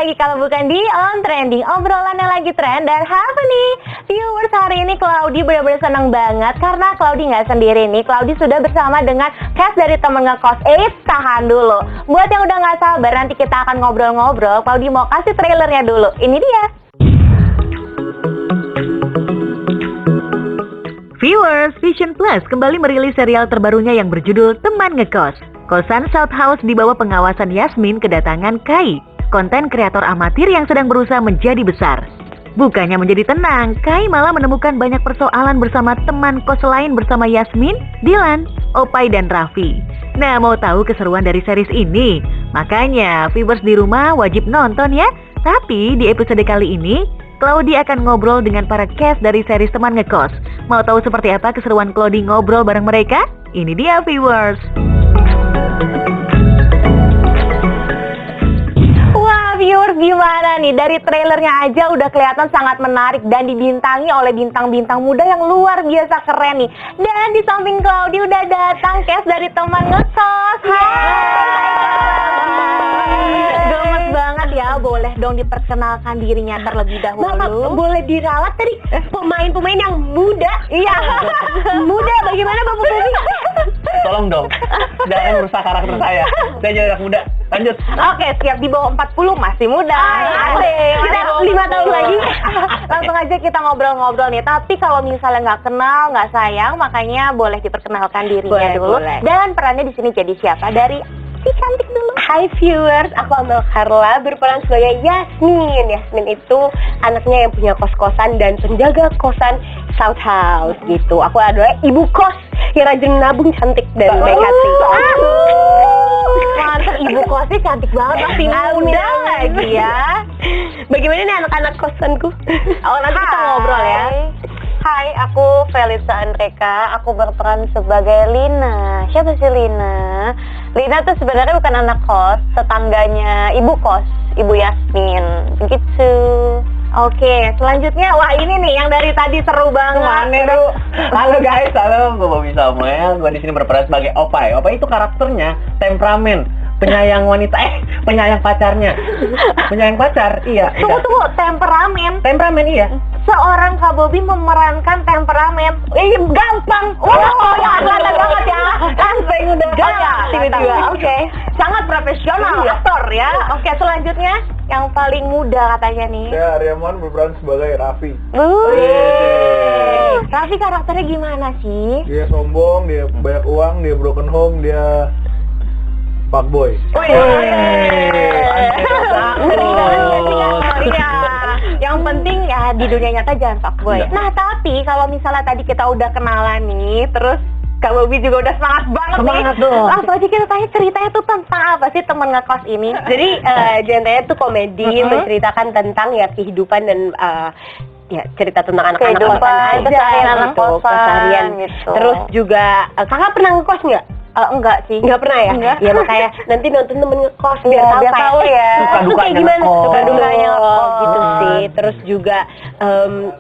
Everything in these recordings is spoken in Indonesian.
lagi kalau bukan di On Trending, obrolannya lagi tren dan happening. Viewers, hari ini Claudia benar-benar senang banget karena Claudia nggak sendiri nih. Claudia sudah bersama dengan cast dari temen ngekos. Tahan dulu. Buat yang udah nggak sabar, nanti kita akan ngobrol-ngobrol. Claudia mau kasih trailernya dulu. Ini dia. Viewers, Vision Plus kembali merilis serial terbarunya yang berjudul Teman Ngekos. Kosan South House di bawah pengawasan Yasmin kedatangan Kai, konten kreator amatir yang sedang berusaha menjadi besar. Bukannya menjadi tenang, Kai malah menemukan banyak persoalan bersama teman kos lain bersama Yasmin, Dilan, Opai, dan Raffi. Nah, mau tahu keseruan dari series ini? Makanya, viewers di rumah wajib nonton ya. Tapi di episode kali ini, Claudia akan ngobrol dengan para cast dari series Teman Ngekos. Mau tahu seperti apa keseruan Claudia ngobrol bareng mereka? Ini dia viewers. Wah, viewers, gimana nih? Dari trailernya aja udah kelihatan sangat menarik dan dibintangi oleh bintang-bintang muda yang luar biasa keren nih. Dan di samping Claudia udah datang cast dari Teman Ngekos. Gemes banget ya, boleh dong diperkenalkan dirinya terlebih dahulu. Boleh diralat tadi pemain-pemain yang muda. Iya. Muda bagaimana Bapak Bobi? Tolong dong, jangan merusak karakter saya. Saya jadi anak muda. Lanjut. Oke, siap. Di bawah 40 masih muda. Kita 5 tahun lagi. Langsung aja kita ngobrol-ngobrol nih. Tapi kalau misalnya nggak kenal, nggak sayang, makanya boleh diperkenalkan dirinya dulu. Boleh. Dan perannya di sini jadi siapa? Dari si cantik dulu. Hai viewers, aku Amel Carla berperan sebagai Yasmin. Yasmin itu anaknya yang punya kos-kosan dan penjaga kosan South House gitu. Aku adalah ibu kos yang rajin nabung, cantik dan baik hati. Mantap, ibu kosnya cantik banget, masih muda lagi ya. Bagaimana nih anak-anak kosanku? Oh, nanti kita ngobrol ya. Hai, aku Felisa Andreka. Aku berperan sebagai Lina. Siapa sih Lina? Lina tuh sebenarnya bukan anak kos, tetangganya ibu kos, Ibu Yasmin. Begitu. Oke, selanjutnya, wah ini nih yang dari tadi seru banget. Halo guys, halo, gue Bobby Samuel. Gue di sini berperan sebagai Opai. Opai itu karakternya temperamen, penyayang wanita, penyayang pacarnya. Penyayang pacar, iya. Tunggu, temperamen. Temperamen, iya. Seorang Kak Bobi memerankan temperamen. Gampang. Ya, kelihatan banget ya. Langsung udah tiba-tiba. Oke. Sangat profesional aktor ya. Oke, selanjutnya yang paling muda katanya nih. Saya Aryaman berperan sebagai Raffi. Raffi karakternya gimana sih? Dia sombong, dia banyak uang, dia broken home, dia fuckboy. Yang penting ya di dunia nyata jangan fuckboy. Nah, tapi kalau misalnya tadi kita udah kenalan nih, terus Kak Bobi juga udah semangat banget Semangat nih. dong. Langsung aja kita tanya ceritanya tuh tentang apa sih Teman Ngekos ini? Jadi genrenya tuh komedi, menceritakan tentang ya kehidupan dan ya cerita tentang anak-anak Kehidupan, kosan keseharian aja anak gitu, kosan, keseharian gitu. Terus juga kakak pernah ngekos nggak? Enggak sih. Nggak pernah ya? Enggak. Ya makanya nanti nonton Temen Ngekos Iya, biar biar tahu ya. Itu kayak Suka-dukanya gimana? ngekos. Suka-dukanya ngekos gitu sih. Terus juga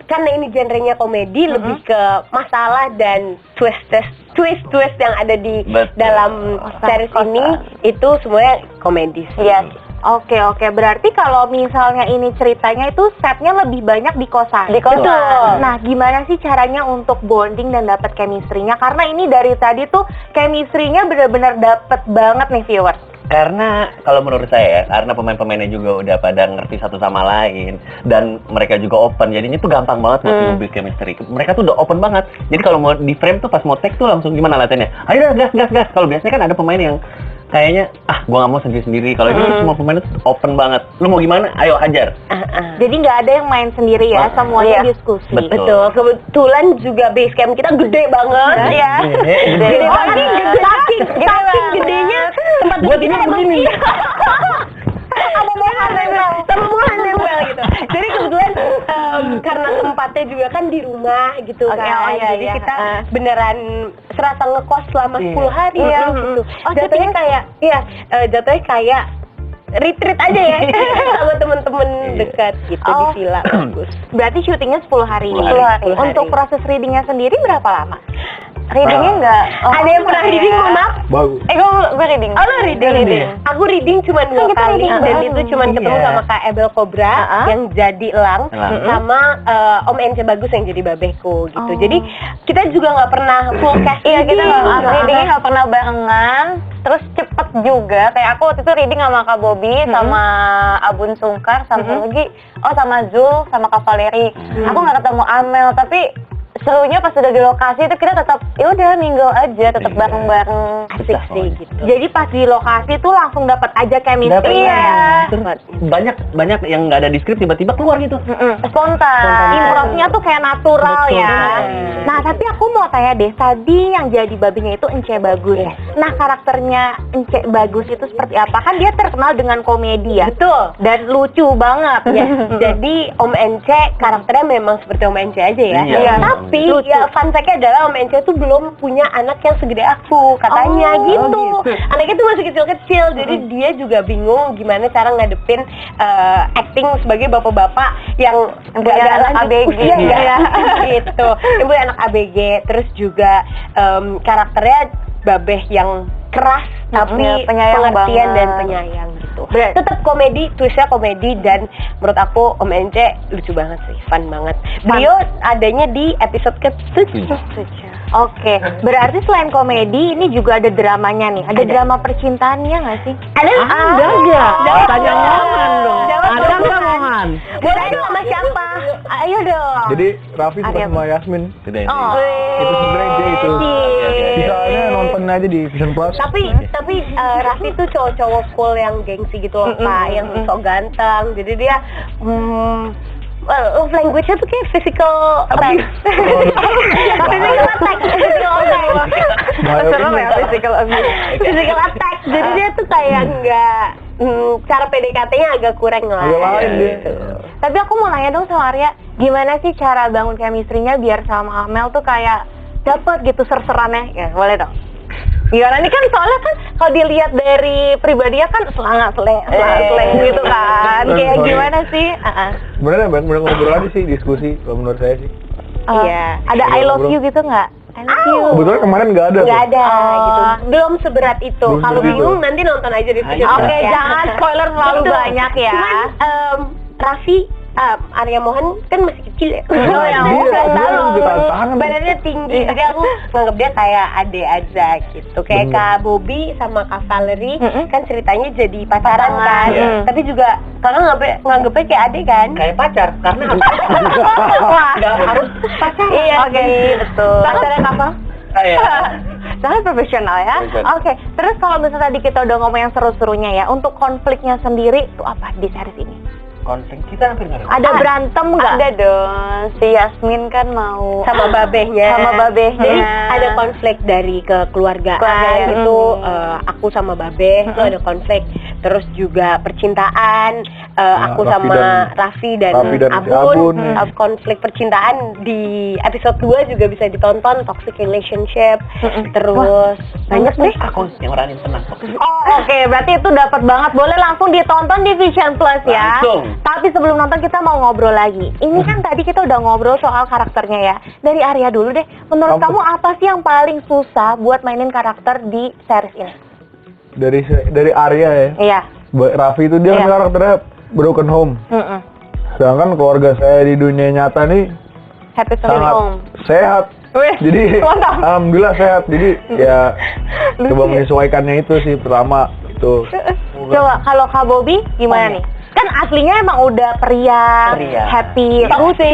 karena ini genrenya komedi, lebih ke masalah dan twist yang ada di Betul. dalam series ini itu semuanya komedi sih. Iya. Oke, berarti kalau misalnya ini ceritanya itu setnya lebih banyak di kosan. Di kosan. Betul. Nah, gimana sih caranya untuk bonding dan dapat chemistry-nya? Karena ini dari tadi tuh chemistry-nya benar-benar dapet banget nih viewers. Karena kalau menurut saya ya, karena pemain-pemainnya juga udah pada ngerti satu sama lain dan mereka juga open, jadinya tuh gampang banget buat nge-build chemistry. Mereka tuh udah open banget. Jadi kalau mau di frame tuh pas mau take tuh langsung gimana latihannya? Ayo dah, gas. Kalau biasanya kan ada pemain yang kayaknya gua nggak mau sendiri-sendiri. Kalau ini semua pemain tuh open banget. Lu mau gimana? Ayo hajar. Jadi nggak ada yang main sendiri ya, semuanya Iya. diskusi. Betul. Kebetulan juga base camp kita gede banget. Iya. Gede Oh, banget. ini Saking gedenya tempat Buat ini begini. Ada mohan nempel gitu. Jadi kebetulan karena tempatnya juga kan di rumah gitu Oke, kan. oh iya, Jadi iya. kita beneran serasa ngekos selama 10 hari Iya. gitu. Oh, Jatuhnya kayak jatuhnya kayak retreat aja ya sama temen-temen dekat gitu di villa. Bagus. Berarti syutingnya 10 hari. 10 hari. Untuk proses readingnya sendiri berapa lama? Readingnya enggak? Ada yang pernah reading, mohon maaf? Bagus. Gue reading. Oh, lo reading. Aku reading cuma 2 kita kali reading. dan itu cuma ketemu Iya. sama Kak Ebel Cobra yang jadi Elang sama Om Ence Bagus yang jadi babehku gitu. Jadi kita juga nggak pernah full cast. Iya, kita reading. readingnya nggak pernah barengan. Terus cepet juga. Kayak aku waktu itu reading sama Kak Bobby, sama Abun Sungkar, sama lagi, sama Zul, sama Kak Valeri. Aku nggak ketemu Amel, tapi serunya pas udah di lokasi itu kita tetap ya udah mingle aja, tetap bareng-bareng. Asik sih gitu. Jadi pas di lokasi tuh langsung dapat aja chemistry. Iya. Terus banyak yang nggak ada di skrip tiba-tiba keluar gitu. Spontan. Improvnya tuh kayak natural ya. Nah, tapi aku mau tanya deh, tadi yang jadi babinya itu Ence Bagus. Nah, karakternya Ence Bagus itu seperti apa? Kan dia terkenal dengan komedi ya. Betul. Dan lucu banget. Ya, jadi Om Ence karakternya memang seperti Om Ence aja ya. Iya. Tapi ya fun fact-nya adalah Om Ence tuh belum punya anak yang segede aku katanya gitu. Anaknya tuh masih kecil-kecil, jadi dia juga bingung gimana cara ngadepin acting sebagai bapak-bapak yang nggak anak lanjut ABG. usia ya. Gitu. Yang punya anak ABG, terus juga karakternya babeh yang keras tapi penyayang pengertian banget. dan penyayang gitu. Tetap komedi, twistnya komedi, dan menurut aku Om Ence lucu banget sih, fun banget. Beliau adanya di episode ke-7. Oke, berarti selain komedi ini juga ada dramanya nih. Ada drama percintaannya nggak sih? Ada nggak? Tanya Mohan dong. Ada nggak Mohan? Boleh dong sama siapa? Ayo dong. Jadi Raffi suka sama Yasmin. Gede. Itu sebenarnya dia itu. Sisanya nonton aja di Vision Plus. Tapi Raffi tuh cowok-cowok cool yang gengsi gitu loh, Pak, yang sok ganteng. Jadi dia love language-nya tuh kayak physical attack. Physical attack. Serem ya physical abuse. Physical attack. Jadi dia tuh kayak nggak cara PDKT-nya agak kurang lah. Agak lain dia. Tapi aku mau nanya dong sama Arya, gimana sih cara bangun chemistry-nya biar sama Amel tuh kayak dapet gitu ser-serannya? Ya, boleh dong. Gimana nih kan soalnya kan kalau dilihat dari pribadinya kan seleng gitu kan. Kayak gimana sih? Sebenarnya banyak ngobrol aja sih, diskusi kalau menurut saya sih. Iya. Ada I love you gitu nggak? I love you. Kebetulan kemarin nggak ada. Nggak tuh. ada gitu. Belum seberat itu. Belum Kalau seberat bingung itu. nanti nonton aja di video. Oke, jangan spoiler terlalu Betul. banyak ya. Cuman Raffi Arya Mohan kan masih kecil ya. Oh, ya, Dia tahu. juga tantangan. Badannya tinggi, jadi aku nganggap dia kayak adek aja gitu. Kayak Bener. Kak Bobby sama Kak Valerie kan ceritanya jadi pacaran kan. Iya. Tapi juga kakak nganggapnya kayak adek kan. Kayak pacar karena nggak harus Pacaran. Iya, oke, betul. Pacaran apa? kayak Sangat profesional ya. Profesional. Oke, terus kalau misalnya tadi kita udah ngomong yang seru-serunya ya, untuk konfliknya sendiri itu apa di series ini? konflik kita hampir nggak Ada berantem nggak? Ada dong, si Yasmin kan mau Sama babehnya. Sama babehnya. Jadi ada konflik dari kekeluargaan Keluarga, itu aku sama babeh itu ada konflik. Terus juga percintaan aku Raffi sama dan- Raffi dan Raffi dan si Abun. Abun. Konflik percintaan di episode 2 juga bisa ditonton, toxic relationship. Terus banyak deh. aku yang meranin tenang kok. Oh, oke, berarti itu dapat banget. Boleh langsung ditonton di Vision Plus ya. Langsung. Tapi sebelum nonton kita mau ngobrol lagi. Ini kan tadi kita udah ngobrol soal karakternya ya. Dari Arya dulu deh. Menurut kamu apa sih yang paling susah buat mainin karakter di series ini? Dari Arya ya. Iya. Raffi itu dia kan Iya. karakternya broken home. Mm-mm. Sedangkan keluarga saya di dunia nyata nih Happy Family sangat Home. sehat. Wih, Jadi mantap. alhamdulillah sehat. Jadi ya coba menyesuaikannya itu sih pertama itu. Coba kalau Kak Bobby gimana nih? Kan aslinya emang udah periang, Periang. happy, lucu.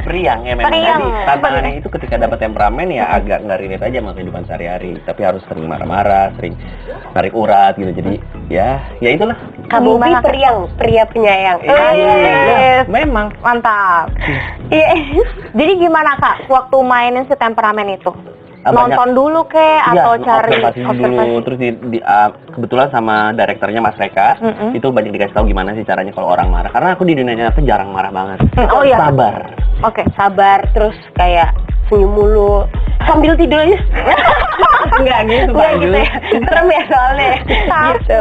Periang ya memang. Periang. Jadi tantangannya itu ketika dapat temperamen ya agak nggak relate aja sama kehidupan sehari-hari. Tapi harus sering marah-marah, sering narik urat gitu. Jadi ya itulah. Kak Bobby Gimana, Kak? periang, pria penyayang. Yes. Memang. Mantap. Iya. Jadi gimana Kak waktu mainin si temperamen itu? Banyak. Nonton dulu kek atau Iya, cari observasi dulu, terus kebetulan sama direkturnya Mas Reka, itu banyak dikasih tahu gimana sih caranya kalau orang marah. Karena aku di dunia nyata jarang marah banget. Oh, iya. Sabar. Oke. Sabar, terus kayak senyum mulu sambil tidur aja. Enggak gitu, Enggak gitu ya. Serem ya soalnya. Gitu.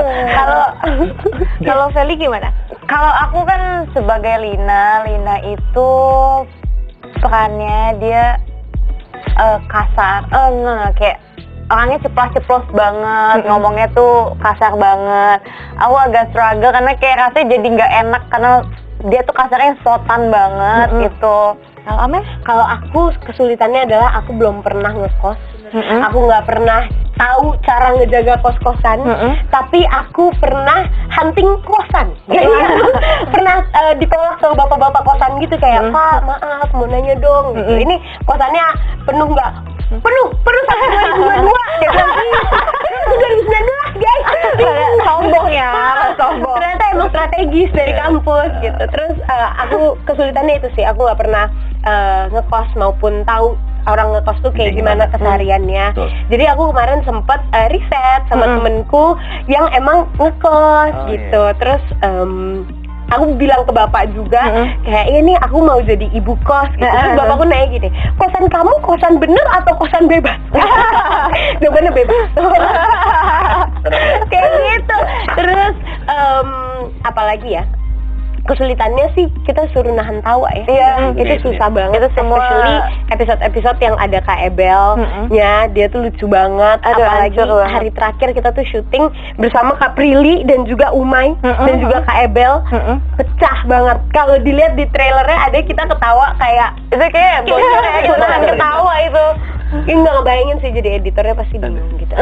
Kalau Feli gimana? Kalau aku kan sebagai Lina itu perannya dia kasar, kayak orangnya ceplos-ceplos banget, ngomongnya tuh kasar banget. Aku agak struggle karena kayak rasanya jadi nggak enak karena dia tuh kasarnya sotan banget gitu. Kalau Amel? Kalau aku kesulitannya adalah aku belum pernah ngekos. Aku nggak pernah tahu cara ngejaga kos-kosan, tapi aku pernah hunting kosan. Jadi aku pernah ditolak sama bapak-bapak kosan gitu kayak, Pak, maaf mau nanya dong. Gitu. Ini kosannya penuh nggak? Penuh sampai 2022. Kayak gitu. 2019 guys. Sombong ya, sombong. Ternyata emang strategis dari kampus gitu. Terus aku kesulitannya itu sih, aku nggak pernah ngekos maupun tahu orang ngekos tuh kayak gimana kesehariannya. Jadi aku kemarin sempet riset sama temenku yang emang ngekos gitu. Terus aku bilang ke bapak juga kayak ini aku mau jadi ibu kos gitu. Terus bapakku nanya gini, kosan kamu kosan bener atau kosan bebas? Jawabannya bebas. Kayak gitu. Terus apalagi ya, kesulitannya sih kita suruh nahan tawa ya. Iya, itu susah banget. Itu semua Especially episode-episode yang ada Kak Ebel-nya, dia tuh lucu banget. Aduh, Apalagi hancur banget. hari terakhir kita tuh syuting bersama Kak Prilly dan juga Umay dan juga Kak Ebel. Pecah banget. Kalau dilihat di trailernya ada kita ketawa kayak Itu kayak bocor ya, kita ketawa itu. nggak ngebayangin sih jadi editornya pasti bingung gitu.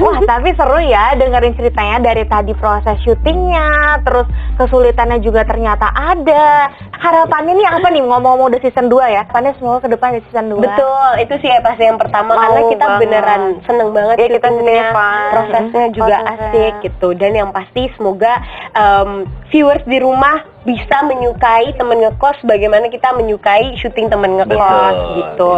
Wah, tapi seru ya dengerin ceritanya dari tadi proses syutingnya, terus kesulitannya juga ternyata ada. Harapannya nih apa nih ngomong-ngomong udah season 2 ya? Harapannya semoga ke depan ada season 2. Betul, itu sih ya pasti yang pertama karena kita banget. beneran seneng banget Ya, kita syutingnya, sendiri fun. prosesnya juga Prosesnya. asik gitu. Dan yang pasti semoga viewers di rumah bisa menyukai temen ngekos bagaimana kita menyukai syuting temen ngekos Betul. gitu.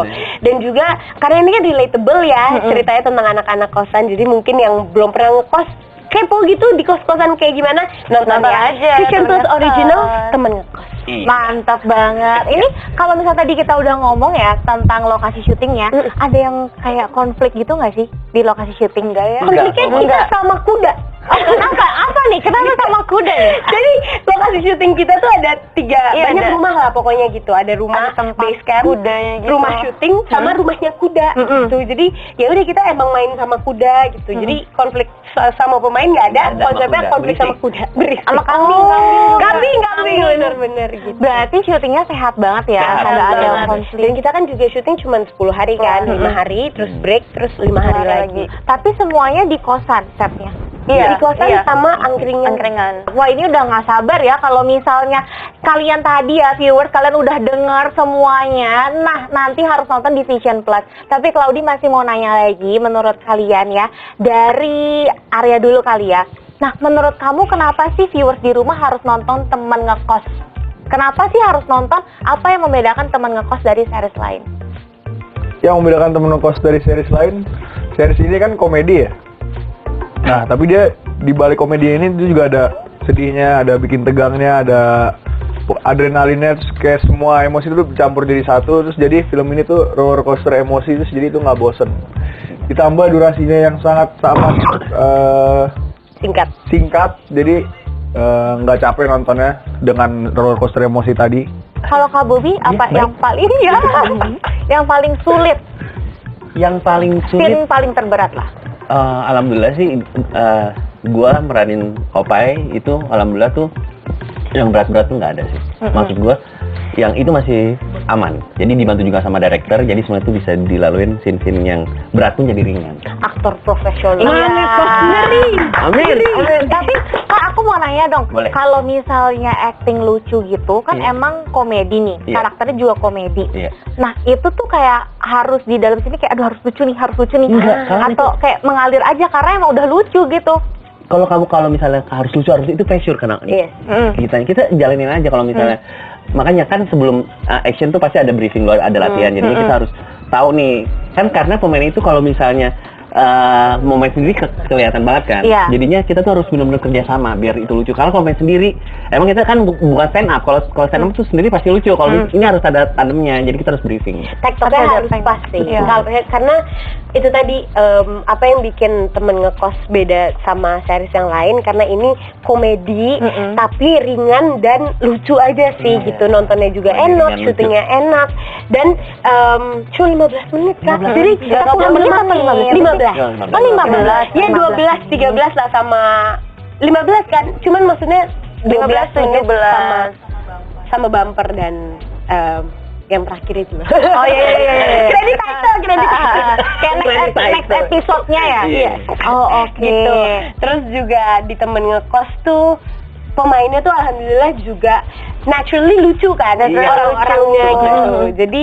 Dan juga karena ini kan relatable ya, ceritanya tentang anak-anak kosan. Jadi mungkin yang belum pernah ngekos kepo gitu di kos-kosan kayak gimana, nonton Nonton ya. aja, Vision temen Plus ngekos. Original temen ngekos. Iya. Mantap banget. Ini kalau misalnya tadi kita udah ngomong ya tentang lokasi syutingnya, ada yang kayak konflik gitu nggak sih di lokasi syuting? Enggak ya? Konfliknya kita sama kuda. Kenapa? Apa nih? Kenapa sama kuda nih? Jadi lokasi syuting kita tuh ada 3 Iya, banyak ada. rumah lah pokoknya gitu. Ada rumah Ada tempat base camp, kudanya gitu. rumah syuting sama rumahnya kuda gitu. Jadi ya udah kita emang main sama kuda gitu. Jadi konflik sama pemain nggak ada. Nggak ada sama Konsepnya kuda, konflik sama berisik. kuda. Berisik. Sama kambing, kambing Kambing. bener-bener gitu. Berarti syutingnya sehat banget ya, Sehat nggak ada banget. konflik. Dan kita kan juga syuting cuma 10 hari kan, 5 hari, terus break, terus 5 hari lagi. Tapi semuanya di kosan setnya. Di kosan sama angkringan. Wah, ini udah nggak sabar ya kalau misalnya kalian tadi ya viewers kalian udah dengar semuanya. Nah, nanti harus nonton di Vision Plus. Tapi Claudi masih mau nanya lagi, menurut kalian ya, dari Arya dulu kali ya. Nah, menurut kamu kenapa sih viewers di rumah harus nonton Teman Ngekos? Kenapa sih harus nonton? Apa yang membedakan Teman Ngekos dari series lain? Yang membedakan temen ngekos dari series lain, series ini kan komedi ya. Nah, tapi dia di balik komedi ini itu juga ada sedihnya, ada bikin tegangnya, ada adrenalinnya, terus kayak semua emosi itu campur jadi satu, terus jadi film ini tuh roller coaster emosi, terus jadi itu nggak bosen. Ditambah durasinya yang sangat singkat, jadi nggak capek nontonnya dengan roller coaster emosi tadi. Kalau Kak Bobi, apa baik. yang paling yang paling sulit, Yang paling sulit, scene paling terberat lah? alhamdulillah sih, gua meranin Opai itu alhamdulillah tuh yang berat-berat tuh nggak ada sih. Maksud gua yang itu masih aman. Jadi dibantu juga sama director, jadi semua itu bisa dilaluin scene-scene yang berat pun jadi ringan. Aktor profesional. Iya. Amin. Tapi Kak, aku mau nanya dong. Boleh. Kalau misalnya acting lucu gitu, kan Iya. emang komedi nih. Iya. Karakternya juga komedi. Iya. Nah, itu tuh kayak harus di dalam sini kayak aduh harus lucu nih. Enggak, kalau Atau kayak mengalir aja karena emang udah lucu gitu. Kalau misalnya harus lucu harus itu pressure karena Yes. kita jalanin aja kalau misalnya makanya kan sebelum action tuh pasti ada briefing dulu, ada latihan, jadi kita harus tahu nih kan karena pemain itu kalau misalnya mau main sendiri kelihatan banget kan. Iya. Jadinya kita tuh harus benar-benar kerja sama biar itu lucu. Kalau main sendiri, emang kita kan bukan stand up. Kalau stand up tuh sendiri pasti lucu. Kalau ini harus ada tandemnya, jadi kita harus briefing. Tektoknya harus pas sih. Iya. Karena itu tadi apa yang bikin temen ngekos beda sama series yang lain, karena ini komedi tapi ringan dan lucu aja sih gitu. Nontonnya juga enak, syutingnya enak, dan cuma 15 menit kan. Jadi 15 menit apa 15? 15. Oh 15. Ya 12, 13 lah sama 15 kan. Cuman maksudnya 12 menit sama bumper dan yang terakhir itu loh. Oh iya. Kredit title. Kayak next episode-nya ya? Iya. Oh oke. Gitu. Terus juga di temen ngekos tuh pemainnya tuh alhamdulillah juga naturally lucu kan, orang-orangnya gitu. Jadi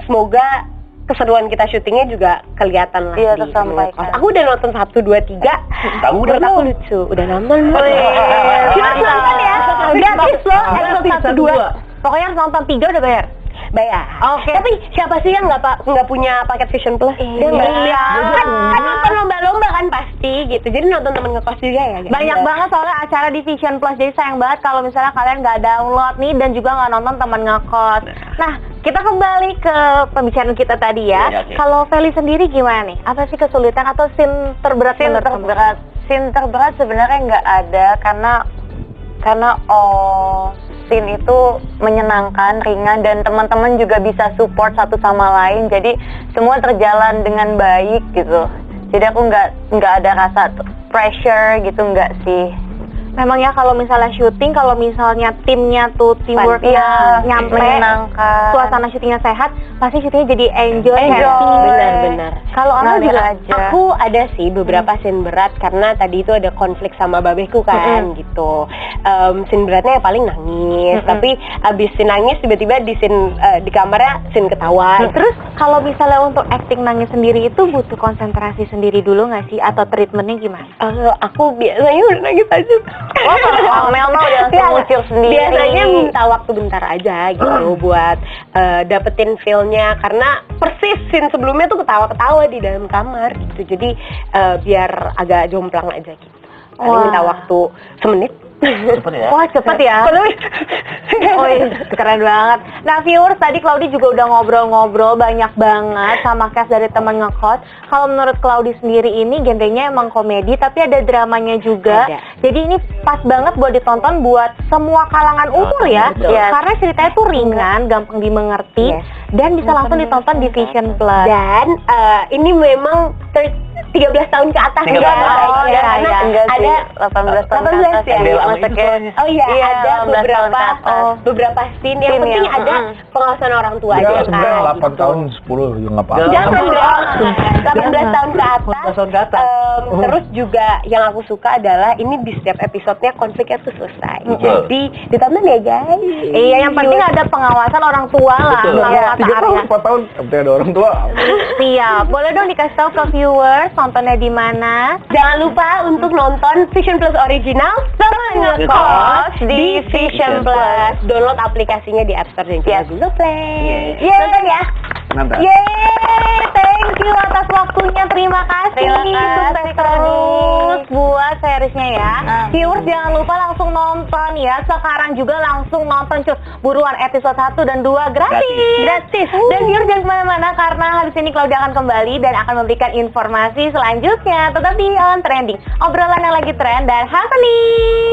semoga keseruan kita syutingnya juga kelihatan lah di tersampaikan. Temen Ngekos. Aku udah nonton 1, 2, 3. Kamu udah Aku lucu. Udah nonton. Kita nonton ya. Gratis loh. Episode 1, 2. Pokoknya harus nonton 3 udah bayar. Bayar. Oke. Tapi siapa sih yang nggak punya paket Vision Plus? Iya. Kan nonton lomba-lomba kan pasti gitu. Jadi nonton temen ngekos juga ya. Banyak banget soalnya acara di Vision Plus. Jadi sayang banget kalau misalnya kalian nggak download nih dan juga nggak nonton teman ngekos. Nah, kita kembali ke pembicaraan kita tadi ya. Iya, oke. Kalau Feli sendiri gimana nih? Apa sih kesulitan atau scene terberat menurut kamu? Scene terberat sebenarnya nggak ada karena scene itu menyenangkan, ringan, dan teman-teman juga bisa support satu sama lain. Jadi semua terjalan dengan baik gitu. Jadi aku nggak ada rasa pressure gitu, nggak sih. Memang ya kalau misalnya syuting, kalau misalnya timnya tuh teamworknya nyampe, menyenangkan, suasana syutingnya sehat, pasti syutingnya jadi enjoy. Benar-benar. Kalau Ana juga aku ada sih beberapa scene berat karena tadi itu ada konflik sama babehku kan gitu. Scene beratnya yang paling nangis, tapi abis scene nangis tiba-tiba di scene di kamarnya scene ketawa. Terus kalau misalnya untuk acting nangis sendiri itu butuh konsentrasi sendiri dulu nggak sih, atau treatmentnya gimana? Aku biasanya udah nangis aja. Oh, kalau Mel mah udah langsung ngucil sendiri. Biasanya minta waktu bentar aja gitu buat dapetin feel-nya, karena persis scene sebelumnya tuh ketawa-ketawa di dalam kamar gitu. Jadi biar agak jomplang aja gitu. Paling minta waktu semenit. Cepet ya? Wah, cepet ya. Oh iya, keren banget. Nah, viewers, tadi Claudi juga udah ngobrol-ngobrol banyak banget sama cast dari teman ngekos. Kalau menurut Claudi sendiri ini genrenya emang komedi, tapi ada dramanya juga. Ada. Jadi ini pas banget buat ditonton buat semua kalangan umur ya. betul. Karena ceritanya tuh ringan, gampang dimengerti, dan bisa langsung ditonton di Vision Plus. Dan ini memang 13 tahun ke atas 13 juga. tahun. Enggak sih, Ada 18 tahun 18 ke atas ya. ya. Masuknya. Oh iya, ada 18 tahun ke atas. beberapa scene yang penting yang, ada pengawasan orang tua Ya, aja sebenarnya kan. 8 tahun 10 juga nggak apa-apa. Jangan dong. 18 tahun ke atas. 18 tahun ke atas. Terus juga yang aku suka adalah ini di setiap episodenya konfliknya tuh selesai. Betul. Jadi ditonton ya guys. Iya, yang penting ada pengawasan orang tua lah. Betul. Sama Ya, kata 3 tahun, Arya. 4 tahun, yang penting ada orang tua. Siap. Boleh dong dikasih tahu ke viewers nontonnya di mana? Jangan lupa untuk nonton Vision Plus Original Teman Ngekos di Vision Plus. Download aplikasinya di App Store dan juga Google Play. Nonton ya. Nonton. Yeay, thank you atas waktunya. Terima kasih. Terima kasih, Sukses terus buat seriesnya ya. Viewers jangan lupa langsung nonton ya. Sekarang juga langsung nonton cus. Buruan episode 1 dan 2 gratis. Dan viewers jangan kemana-mana karena habis ini Claudia akan kembali dan akan memberikan informasi selanjutnya. Tetap di On Trending, obrolan yang lagi tren dan happening.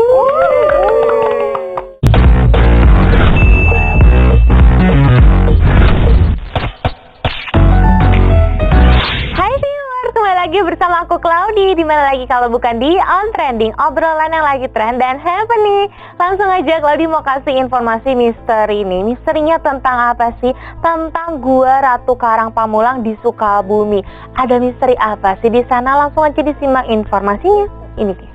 Hai viewers, kembali lagi bersama aku Claudi. Di mana lagi kalau bukan di On Trending, obrolan yang lagi tren dan happening. Langsung aja Claudi mau kasih informasi misteri ini. Misterinya tentang apa sih? Tentang Gua Ratu Karang Pamulang di Sukabumi. Ada misteri apa sih di sana? Langsung aja disimak informasinya. Ini dia.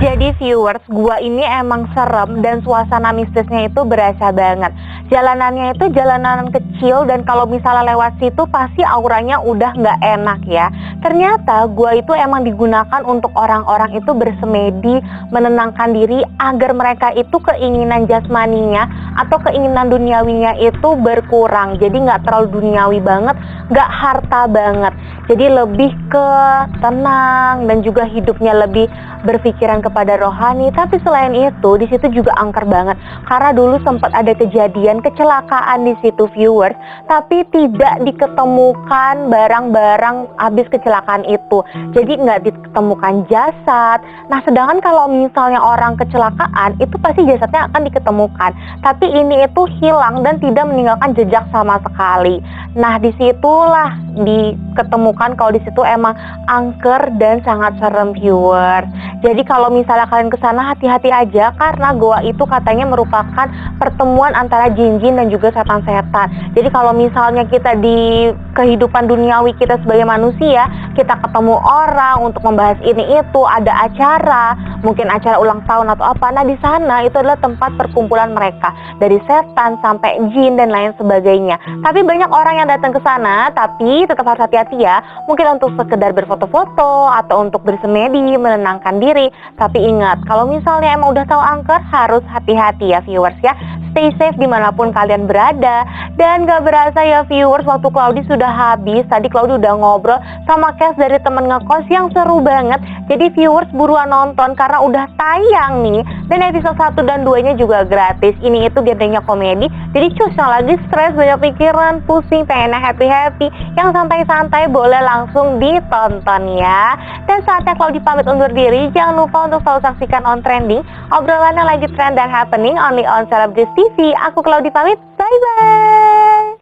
Jadi viewers, gua ini emang serem dan suasana mistisnya itu berasa banget. Jalanannya itu jalanan kecil dan kalau misalnya lewat situ pasti auranya udah nggak enak ya. Ternyata gua itu emang digunakan untuk orang-orang itu bersemedi, menenangkan diri agar mereka itu keinginan jasmaninya atau keinginan duniawinya itu berkurang. Jadi nggak terlalu duniawi banget, nggak harta banget. Jadi lebih ke tenang dan juga hidupnya lebih berpikiran kepada dan rohani. Tapi selain itu, di situ juga angker banget. Karena dulu sempat ada kejadian kecelakaan di situ viewers, tapi tidak diketemukan barang-barang habis kecelakaan itu. Jadi nggak ditemukan jasad. Nah, sedangkan kalau misalnya orang kecelakaan, itu pasti jasadnya akan diketemukan. Tapi ini itu hilang dan tidak meninggalkan jejak sama sekali. Nah, disitulah diketemukan kalau di situ emang angker dan sangat serem viewers. Jadi kalau misalnya kalian kesana hati-hati aja karena goa itu katanya merupakan pertemuan antara jin-jin dan juga setan-setan. Jadi kalau misalnya kita di kehidupan duniawi kita sebagai manusia, kita ketemu orang untuk membahas ini itu, ada acara, mungkin acara ulang tahun atau apa. Nah, di sana itu adalah tempat perkumpulan mereka dari setan sampai jin dan lain sebagainya. Tapi banyak orang yang datang ke sana, tapi tetap harus hati-hati ya. Mungkin untuk sekedar berfoto-foto atau untuk bersemedi, menenangkan diri. Tapi ingat, kalau misalnya emang udah tahu angker, harus hati-hati ya viewers ya. Stay safe dimanapun kalian berada. Dan gak berasa ya viewers, waktu Claudi sudah habis. Tadi Claudi udah ngobrol sama cast dari temen ngekos yang seru banget. Jadi viewers buruan nonton karena udah tayang nih. Dan episode 1 dan 2-nya juga gratis. Ini itu genrenya komedi. Jadi cus yang lagi stres, banyak pikiran, pusing, pengennya happy-happy, yang santai-santai boleh langsung ditonton ya. Dan saatnya Claudi pamit undur diri. Jangan lupa untuk selalu saksikan On Trending, obrolan yang lagi trend dan happening only on Celebrity TV. Aku Claudi pamit, bye-bye.